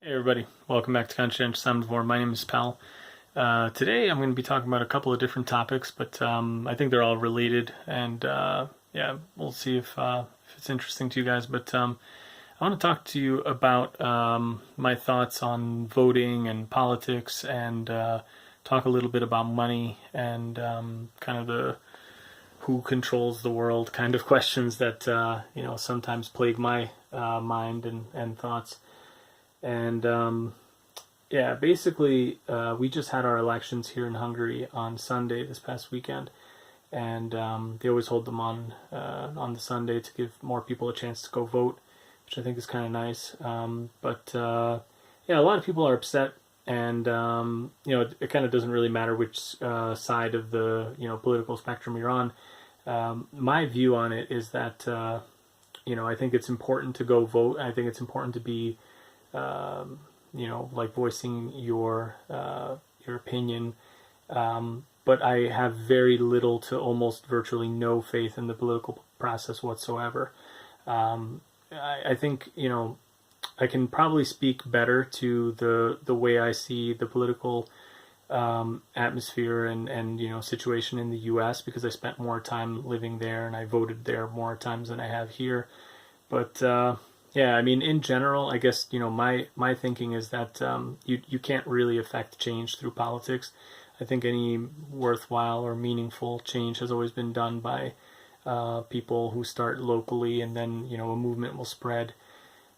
Hey everybody, welcome back to Conscientious Omnivore. My name is Pal. Today I'm going to be talking about a couple of different topics, but I think they're all related, and yeah, we'll see if it's interesting to you guys. But I want to talk to you about my thoughts on voting and politics, and talk a little bit about money and kind of the who controls the world kind of questions that sometimes plague my mind and thoughts. And yeah, basically, we just had our elections here in Hungary on Sunday this past weekend, and they always hold them on the Sunday to give more people a chance to go vote, which I think is kind of nice. But yeah, a lot of people are upset, and it kind of doesn't really matter which side of the political spectrum you're on. My view on it is that I think it's important to go vote. I think it's important to be like voicing your opinion. But I have very little to almost virtually no faith in the political process whatsoever. I think I can probably speak better to the way I see the political atmosphere and situation in the U.S. because I spent more time living there and I voted there more times than I have here. But yeah, I mean, in general, I guess my thinking is that you can't really affect change through politics. I think any worthwhile or meaningful change has always been done by people who start locally, and then a movement will spread.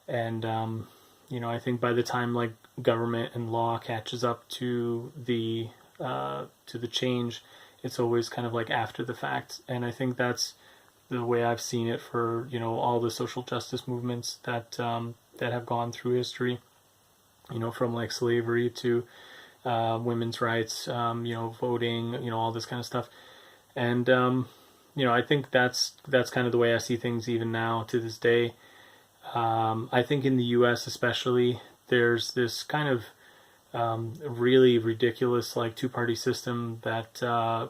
And I think by the time like government and law catches up to the change, it's always kind of like after the fact. And I think that's the way I've seen it for all the social justice movements that have gone through history, from like slavery to women's rights, voting, all this kind of stuff. And I think that's kind of the way I see things even now to this day. I think in the U.S. especially, there's this kind of really ridiculous like two-party system that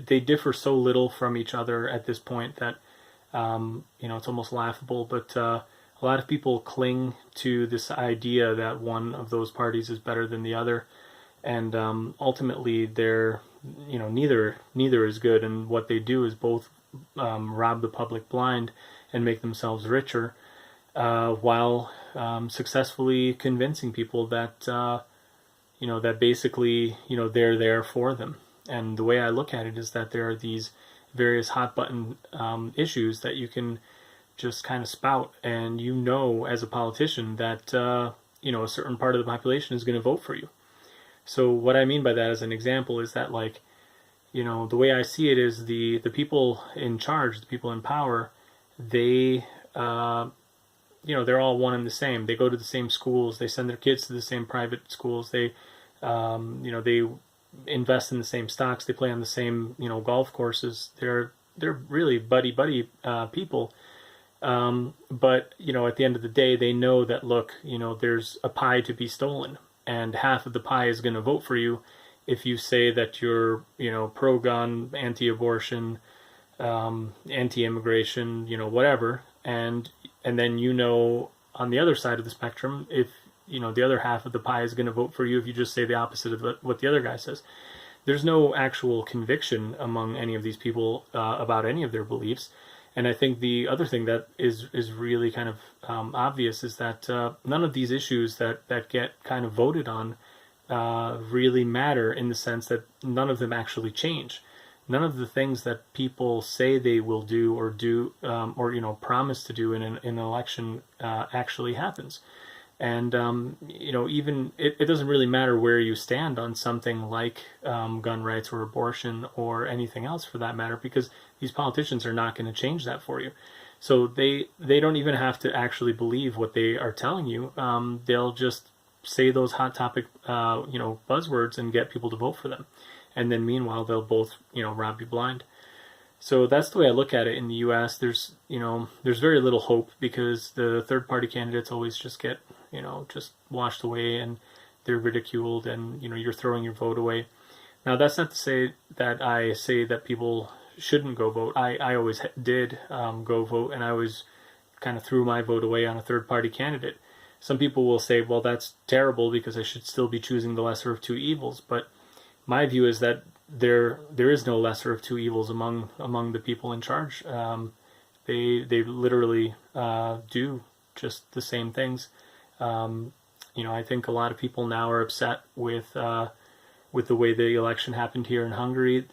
they differ so little from each other at this point that it's almost laughable. But a lot of people cling to this idea that one of those parties is better than the other, and ultimately they're neither is good, and what they do is both rob the public blind and make themselves richer, while successfully convincing people that that basically they're there for them. And the way I look at it is that there are these various hot button issues that you can just kind of spout, and as a politician that a certain part of the population is going to vote for you. So what I mean by that as an example is that like the way I see it is the people in charge, the people in power, they they're all one and the same. They go to the same schools, they send their kids to the same private schools, they they invest in the same stocks, they play on the same golf courses. They're really buddy people, but at the end of the day they know that look, there's a pie to be stolen, and half of the pie is going to vote for you if you say that you're pro-gun, anti-abortion, anti-immigration, whatever, and then on the other side of the spectrum, if the other half of the pie is going to vote for you if you just say the opposite of what the other guy says. There's no actual conviction among any of these people about any of their beliefs. And I think the other thing that is really kind of obvious is that none of these issues that get kind of voted on really matter, in the sense that none of them actually change. None of the things that people say they will do or promise to do in an election actually happens. And even it doesn't really matter where you stand on something like gun rights or abortion or anything else for that matter, because these politicians are not going to change that for you. So they don't even have to actually believe what they are telling you. They'll just say those hot topic buzzwords and get people to vote for them, and then meanwhile they'll both rob you blind. So that's the way I look at it in the U.S. There's very little hope, because the third party candidates always just get just washed away, and they're ridiculed, and you're throwing your vote away. Now that's not to say that I say that people shouldn't go vote. I always did go vote, and I always kind of threw my vote away on a third party candidate. some people will say, well, that's terrible because I should still be choosing the lesser of two evils. But my view is that there is no lesser of two evils among the people in charge. They literally do just the same things. I think a lot of people now are upset with the way the election happened here in Hungary.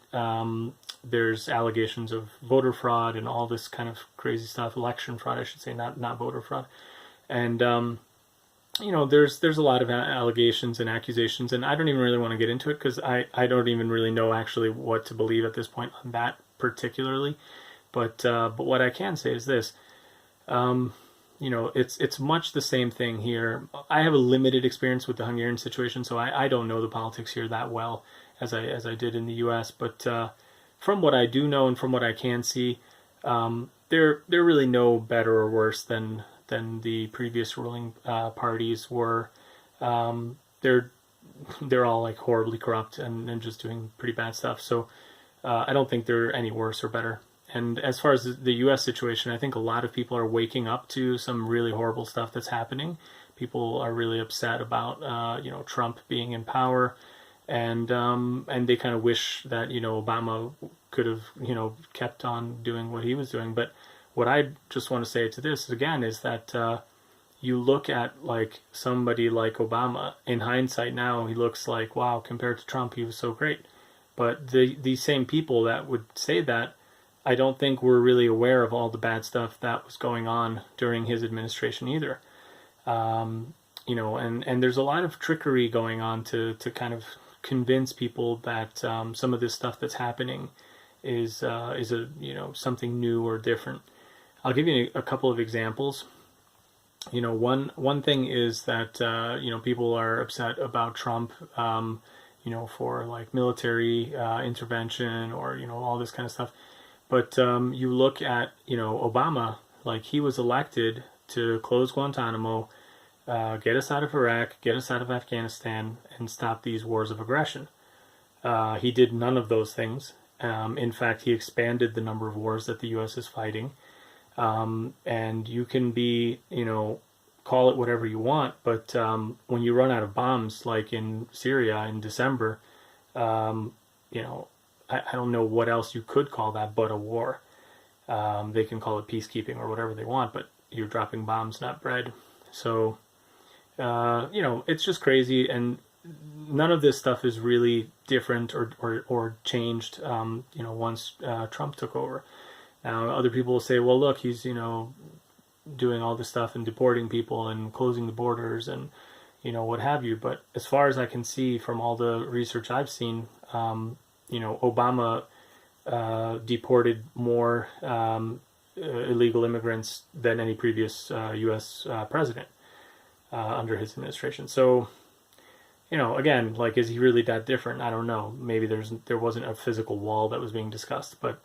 There's allegations of voter fraud and all this kind of crazy stuff. Election fraud, I should say, not voter fraud. And there's a lot of allegations and accusations, and I don't even really want to get into it because I don't even really know actually what to believe at this point on that particularly. But what I can say is this. It's much the same thing here. I have a limited experience with the Hungarian situation, so I don't know the politics here that well as I did in the U.S. But from what I do know and from what I can see, they're really no better or worse than the previous ruling parties were. They're all like horribly corrupt and just doing pretty bad stuff. So I don't think they're any worse or better. And as far as the U.S. situation, I think a lot of people are waking up to some really horrible stuff that's happening. People are really upset about, Trump being in power, and they kind of wish that, Obama could have, kept on doing what he was doing. But what I just want to say to this again is that you look at like somebody like Obama. In hindsight, now he looks like, wow, compared to Trump, he was so great. But the same people that would say that, I don't think we're really aware of all the bad stuff that was going on during his administration either. And there's a lot of trickery going on to kind of convince people that some of this stuff that's happening is something new or different. I'll give you a couple of examples. One thing is that people are upset about Trump, for like military intervention or all this kind of stuff. But you look at, Obama, like he was elected to close Guantanamo, get us out of Iraq, get us out of Afghanistan, and stop these wars of aggression. He did none of those things. In fact, he expanded the number of wars that the U.S. is fighting. And you can be, call it whatever you want, but when you run out of bombs, like in Syria in December, I don't know what else you could call that but a war. They can call it peacekeeping or whatever they want, but you're dropping bombs, not bread. So, it's just crazy, and none of this stuff is really different or changed, once Trump took over. Now, other people will say, well, look, he's, doing all this stuff and deporting people and closing the borders and, what have you. But as far as I can see from all the research I've seen, Obama deported more illegal immigrants than any previous U.S. president under his administration. So, again, like, is he really that different? I don't know. Maybe there wasn't a physical wall that was being discussed, but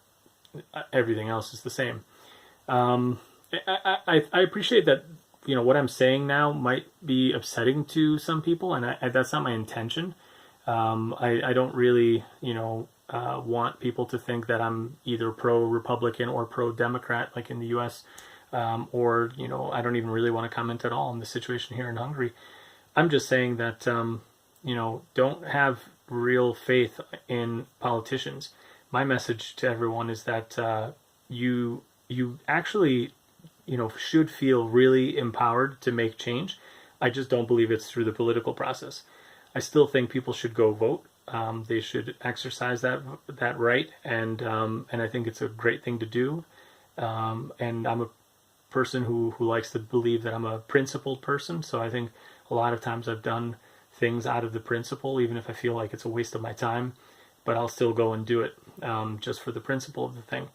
everything else is the same. I appreciate that, what I'm saying now might be upsetting to some people, and that's not my intention. I don't really, want people to think that I'm either pro-Republican or pro-Democrat, like in the U.S., or, I don't even really want to comment at all on the situation here in Hungary. I'm just saying that, don't have real faith in politicians. My message to everyone is that you actually, should feel really empowered to make change. I just don't believe it's through the political process. I still think people should go vote. They should exercise that right, and I think it's a great thing to do. And I'm a person who likes to believe that I'm a principled person, so I think a lot of times I've done things out of the principle, even if I feel like it's a waste of my time, but I'll still go and do it just for the principle of the thing.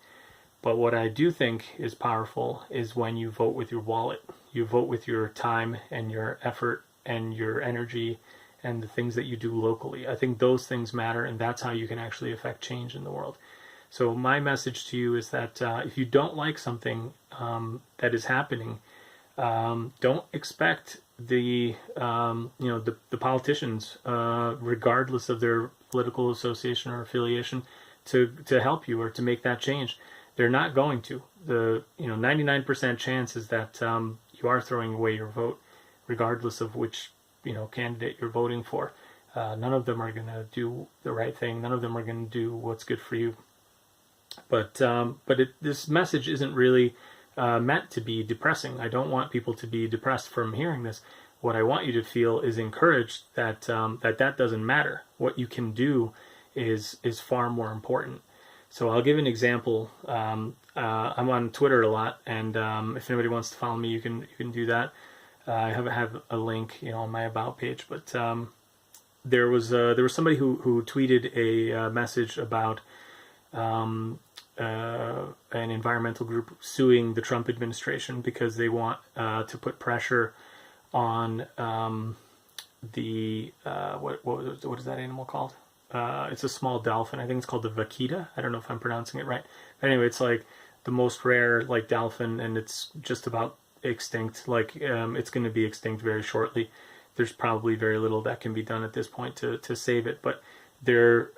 But what I do think is powerful is when you vote with your wallet. You vote with your time and your effort and your energy and the things that you do locally. I think those things matter, and that's how you can actually affect change in the world. So my message to you is that if you don't like something that is happening, don't expect the politicians, regardless of their political association or affiliation, to help you or to make that change. They're not going to. The 99% chance is that you are throwing away your vote. regardless of which candidate you're voting for. None of them are going to do the right thing. None of them are going to do what's good for you. But this message isn't really meant to be depressing. I don't want people to be depressed from hearing this. What I want you to feel is encouraged that that doesn't matter. What you can do is far more important. So I'll give an example. I'm on Twitter a lot, and if anybody wants to follow me, you can do that. I have a link, on my about page. But there was somebody who tweeted a message about an environmental group suing the Trump administration because they want to put pressure on the what is that animal called? It's a small dolphin. I think it's called the vaquita. I don't know if I'm pronouncing it right. But anyway, it's like the most rare dolphin, and it's just about extinct. It's going to be extinct very shortly. There's probably very little that can be done at this point to save it. But they're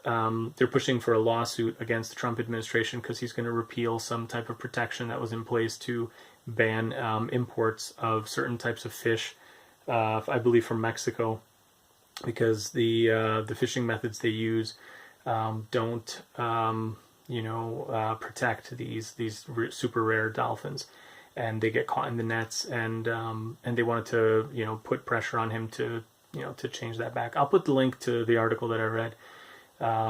pushing for a lawsuit against the Trump administration because he's going to repeal some type of protection that was in place to ban imports of certain types of fish, I believe from Mexico, because the fishing methods they use don't protect these super rare dolphins, and they get caught in the nets, and they wanted to put pressure on him to change that back. I'll put the link to the article that I read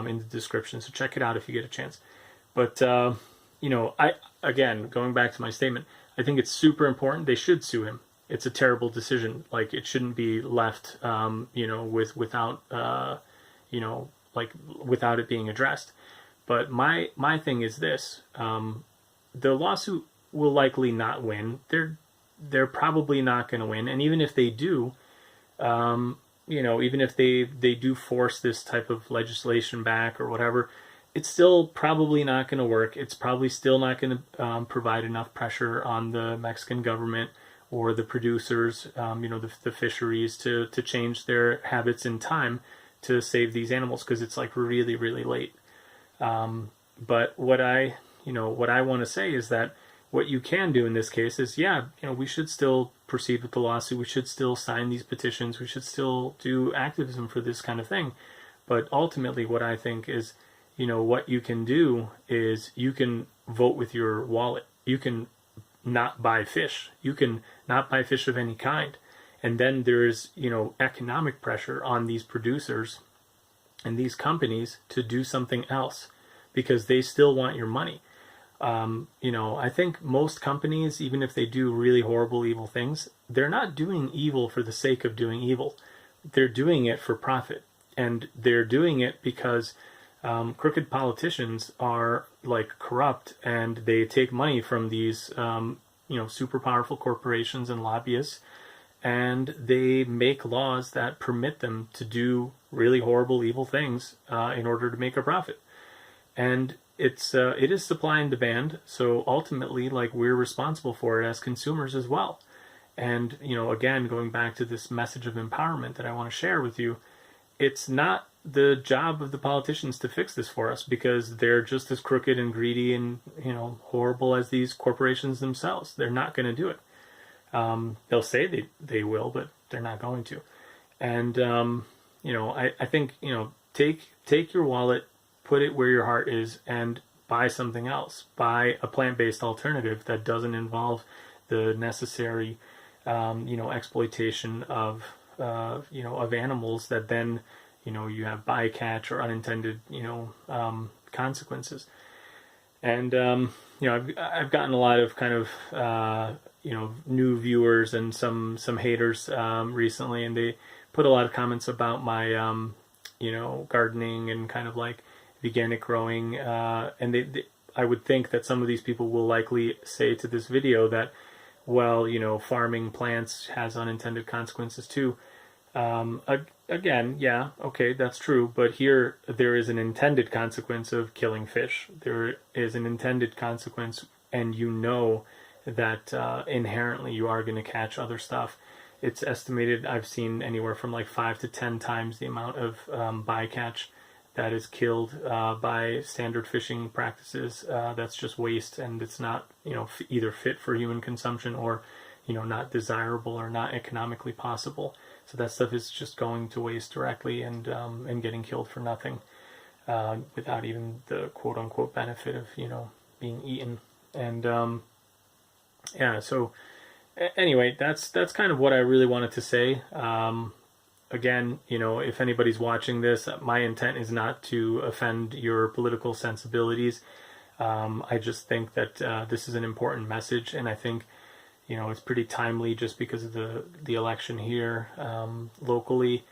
in the description, so check it out if you get a chance. But I again, going back to my statement, I think it's super important. They should sue him. It's a terrible decision. It shouldn't be left, without it being addressed. But my thing is this: the lawsuit will likely not win. They're probably not going to win, and even if they do, even if they do force this type of legislation back or whatever, it's still probably not going to work. It's probably still not going to provide enough pressure on the Mexican government or the producers, the fisheries to change their habits in time to save these animals, because it's really, really late. But what I want to say is that what you can do in this case is, we should still proceed with the lawsuit. We should still sign these petitions. We should still do activism for this kind of thing. But ultimately, what I think is, what you can do is you can vote with your wallet. You can not buy fish. You can not buy fish of any kind. And then there's, economic pressure on these producers and these companies to do something else because they still want your money. I think most companies, even if they do really horrible, evil things, they're not doing evil for the sake of doing evil. They're doing it for profit. And they're doing it because crooked politicians are corrupt, and they take money from these super powerful corporations and lobbyists, and they make laws that permit them to do really horrible, evil things in order to make a profit. And it is supply and demand, so ultimately we're responsible for it as consumers as well. And again, going back to this message of empowerment that I want to share with you, it's not the job of the politicians to fix this for us, because they're just as crooked and greedy and horrible as these corporations themselves. They're not going to do it. They'll say they will, but they're not going to. And I think take your wallet, put it where your heart is, and buy something else. Buy a plant-based alternative that doesn't involve the necessary exploitation of animals that then you have bycatch or unintended consequences. And I've gotten a lot of kind of new viewers and some haters recently, and they put a lot of comments about my gardening and kind of veganic growing, and I would think that some of these people will likely say to this video that, well, farming plants has unintended consequences too. Again, yeah, okay, that's true, but here there is an intended consequence of killing fish. There is an intended consequence, and that inherently you are going to catch other stuff. It's estimated, I've seen anywhere from 5 to 10 times the amount of bycatch that is killed by standard fishing practices. That's just waste, and it's not either fit for human consumption or not desirable or not economically possible. So that stuff is just going to waste directly and getting killed for nothing, without even the quote unquote benefit of being eaten. And yeah, so anyway, that's kind of what I really wanted to say. Again, if anybody's watching this, my intent is not to offend your political sensibilities. I just think that this is an important message, and I think it's pretty timely just because of the election here locally.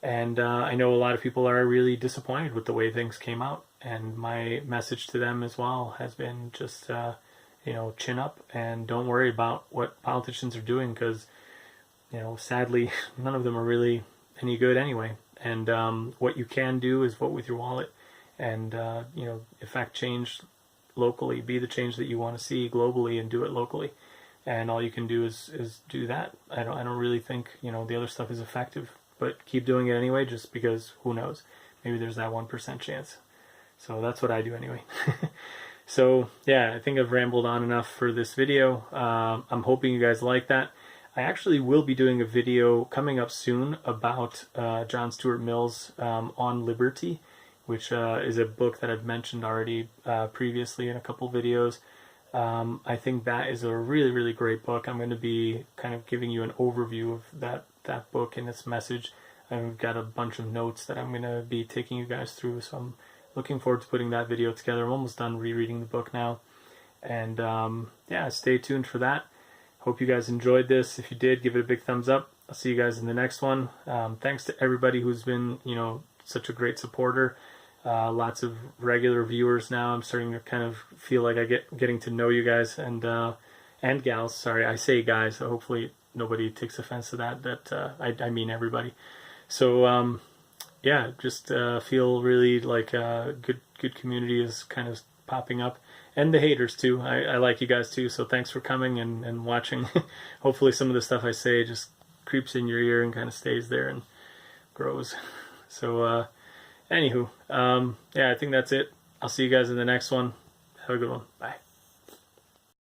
And I know a lot of people are really disappointed with the way things came out, and my message to them as well has been just chin up and don't worry about what politicians are doing, because sadly none of them are really any good anyway. And what you can do is vote with your wallet and effect change locally, be the change that you want to see globally, and do it locally. And all you can do is do that. I don't really think the other stuff is effective, but keep doing it anyway, just because who knows, maybe there's that 1% chance. So that's what I do anyway. So yeah, I think I've rambled on enough for this video. I'm hoping you guys like that. I actually will be doing a video coming up soon about John Stuart Mill's On Liberty, which is a book that I've mentioned already previously in a couple videos. I think that is a really, really great book. I'm going to be kind of giving you an overview of that book and its message. I've got a bunch of notes that I'm going to be taking you guys through, so I'm looking forward to putting that video together. I'm almost done rereading the book now. And yeah, stay tuned for that. Hope you guys enjoyed this. If you did, give it a big thumbs up. I'll see you guys in the next one. Thanks to everybody who's been, such a great supporter. Lots of regular viewers now. I'm starting to kind of feel like getting to know you guys and gals. Sorry, I say guys. So hopefully nobody takes offense to that. I mean everybody. So yeah, just feel really like a good community is kind of popping up. And the haters too. I like you guys too, so thanks for coming and watching. Hopefully some of the stuff I say just creeps in your ear and kind of stays there and grows. So anywho, yeah, I think that's it. I'll see you guys in the next one. Have a good one. Bye.